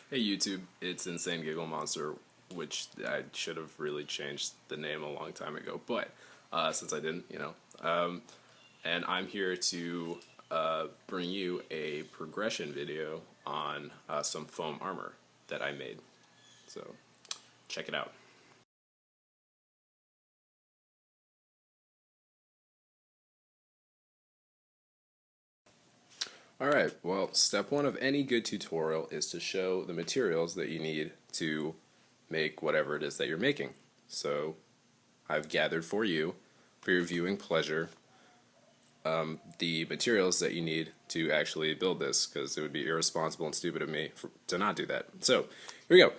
Hey YouTube, it's Insane Giggle Monster, which I should have really changed the name a long time ago, but since I didn't, and I'm here to bring you a progression video on some foam armor that I made. So check it out. Alright, well, step one of any good tutorial is to show the materials that you need to make whatever it is that you're making. So I've gathered for you, for your viewing pleasure, the materials that you need to actually build this, because it would be irresponsible and stupid of me to not do that. So here we go.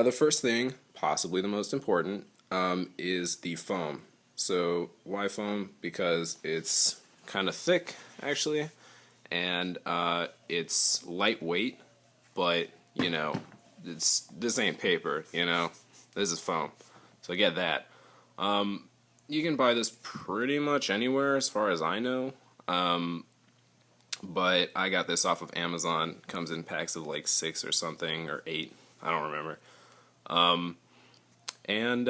The first thing, possibly the most important, is the foam. So why foam? Because it's kind of thick, actually, and it's lightweight, but this ain't paper. This is foam. So get that. You can buy this pretty much anywhere as far as I know, but I got this off of Amazon. Comes in packs of like 6 or something, or 8, I don't remember. And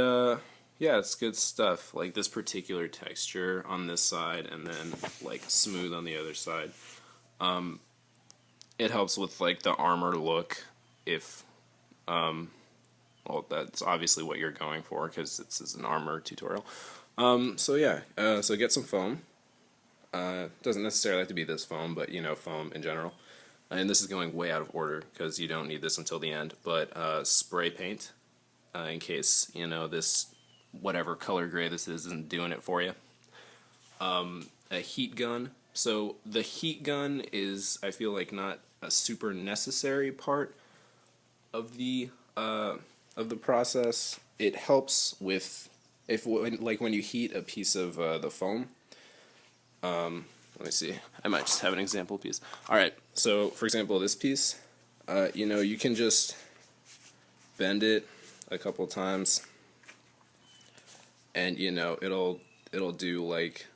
yeah, it's good stuff. Like this particular texture on this side, and then like smooth on the other side. It helps with like the armor look, if well, that's obviously what you're going for, because this is an armor tutorial. So yeah, so get some foam. Doesn't necessarily have to be this foam, but foam in general. And this is going way out of order because you don't need this until the end. But spray paint, in case this whatever color gray this is isn't doing it for you. A heat gun. So the heat gun is, I feel like, not a super necessary part of the process. It helps with when you heat a piece of the foam. Let me see. I might just have an example piece. All right. So for example, this piece, you can just bend it a couple times, and it'll do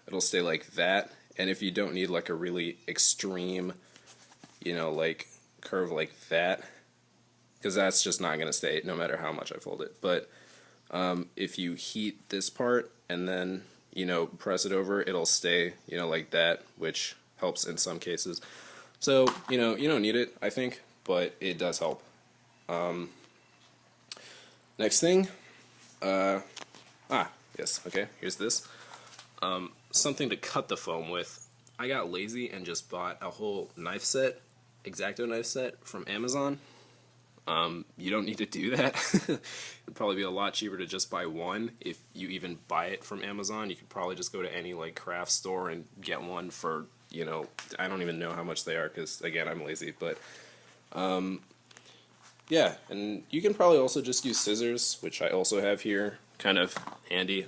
it'll stay like that. And if you don't need like a really extreme, like curve like that, because that's just not going to stay no matter how much I fold it. But if you heat this part and then press it over, it'll stay like that, which helps in some cases. So you don't need it, I think, but it does help. Next thing, yes, okay, here's this. Something to cut the foam with. I got lazy and just bought a whole knife set, X-Acto knife set from Amazon. You don't need to do that. It'd probably be a lot cheaper to just buy one. If you even buy it from Amazon, you could probably just go to any like craft store and get one for, I don't even know how much they are because, again, I'm lazy. But yeah, and you can probably also just use scissors, which I also have here, kind of handy.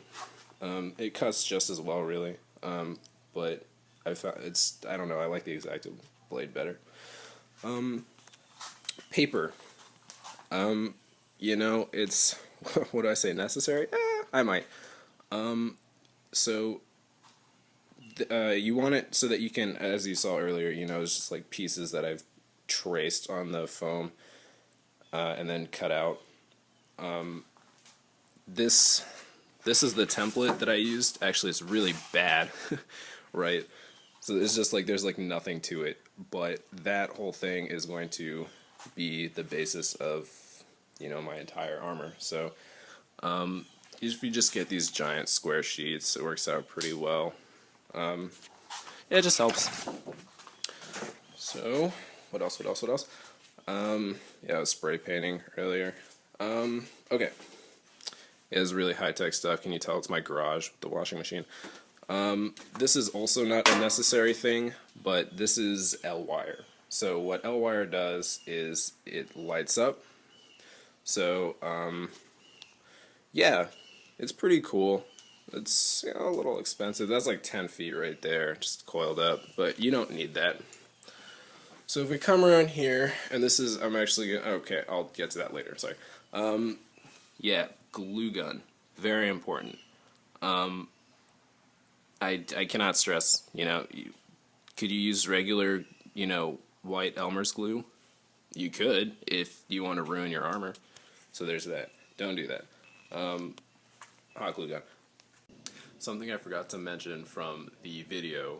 It cuts just as well, really. But I found I don't know, I like the X-Acto blade better. Paper. It's, what do I say, necessary? I might. So, you want it so that you can, as you saw earlier, it's just like pieces that I've traced on the foam, and then cut out. This is the template that I used. Actually, it's really bad, right? So it's just like, there's like nothing to it, but that whole thing is going to be the basis of my entire armor. So if you just get these giant square sheets, it works out pretty well. Yeah, it just helps. So what else? Yeah, I was spray painting earlier. Okay, it is really high-tech stuff. Can you tell? It's my garage with the washing machine. This is also not a necessary thing, but this is L-wire. So what L-wire does is it lights up. So, yeah, it's pretty cool. It's a little expensive. That's like 10 feet right there, just coiled up, but you don't need that. So if we come around here, and this is, okay, I'll get to that later, sorry. Yeah, glue gun, very important. I cannot stress, could you use regular, white Elmer's glue? you could if you want to ruin your armor. So there's that. Don't do that. Hot glue gun. Something I forgot to mention from the video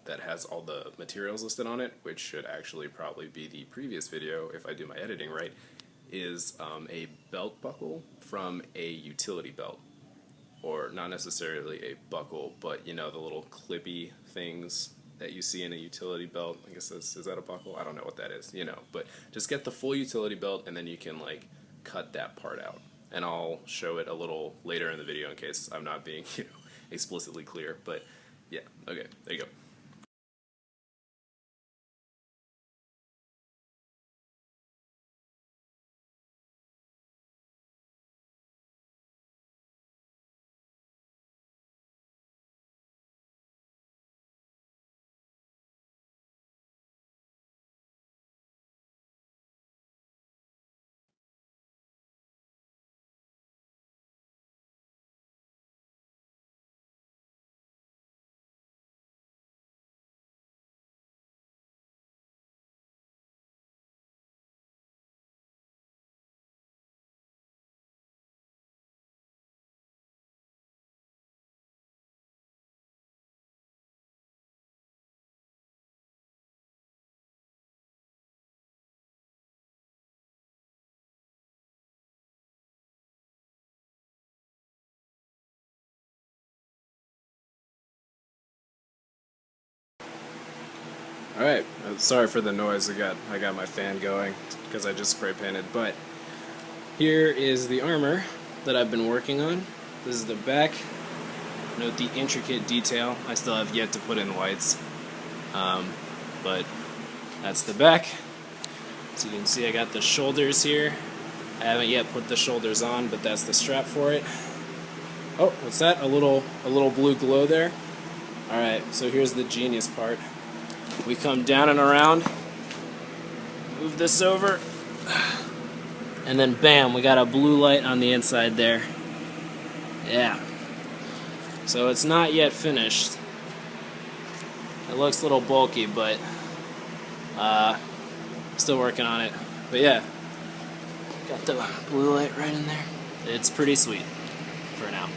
that has all the materials listed on it, which should actually probably be the previous video if I do my editing right, is a belt buckle from a utility belt. Or not necessarily a buckle, but you know, the little clippy things that you see in a utility belt. I guess is that a buckle? I don't know what that is, you know. But just get the full utility belt, and then you can like cut that part out. And I'll show it a little later in the video in case I'm not being, you know, explicitly clear. But yeah, okay, there you go. Alright, sorry for the noise. I got my fan going because I just spray painted, but here is the armor that I've been working on. This is the back. Note the intricate detail. I still have yet to put in lights, but that's the back. So you can see I got the shoulders here. I haven't yet put the shoulders on, but that's the strap for it. Oh, what's that? A little blue glow there. Alright, so here's the genius part. We come down and around, move this over, and then bam, we got a blue light on the inside there. Yeah. So it's not yet finished. It looks a little bulky, but still working on it. But yeah, got the blue light right in there. It's pretty sweet for now.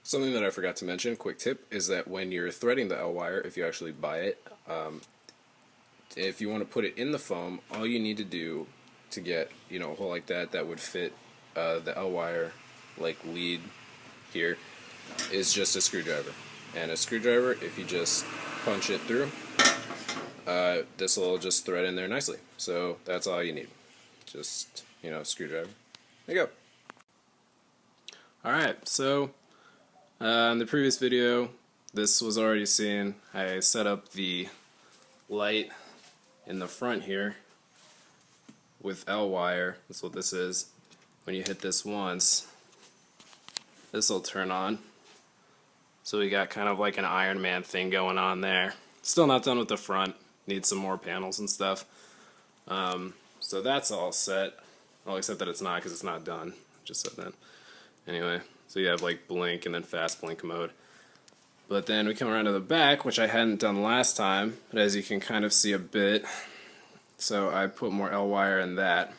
Something that I forgot to mention, quick tip, is that when you're threading the L-wire, if you actually buy it, if you want to put it in the foam, all you need to do to get, you know, a hole like that that would fit the L-wire like lead here is just a screwdriver. And a screwdriver, if you just punch it through, this will just thread in there nicely. So that's all you need. Just, you know, screwdriver. There you go. Alright, so in the previous video, this was already seen. I set up the light in the front here with L-wire. That's what this is. When you hit this once, this will turn on. So we got kind of like an Iron Man thing going on there. Still not done with the front. Need some more panels and stuff. So that's all set. Well, except that it's not, because it's not done. Just said that. Anyway, so you have like blink and then fast blink mode. But then we come around to the back, which I hadn't done last time, but as you can kind of see a bit, so I put more L-wire in that.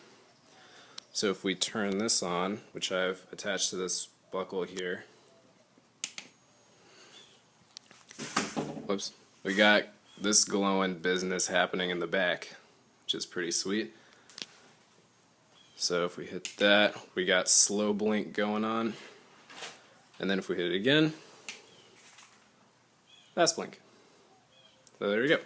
So if we turn this on, which I've attached to this buckle here, whoops, we got this glowing business happening in the back, which is pretty sweet. So if we hit that, we got slow blink going on, and then if we hit it again, fast blink. So there we go.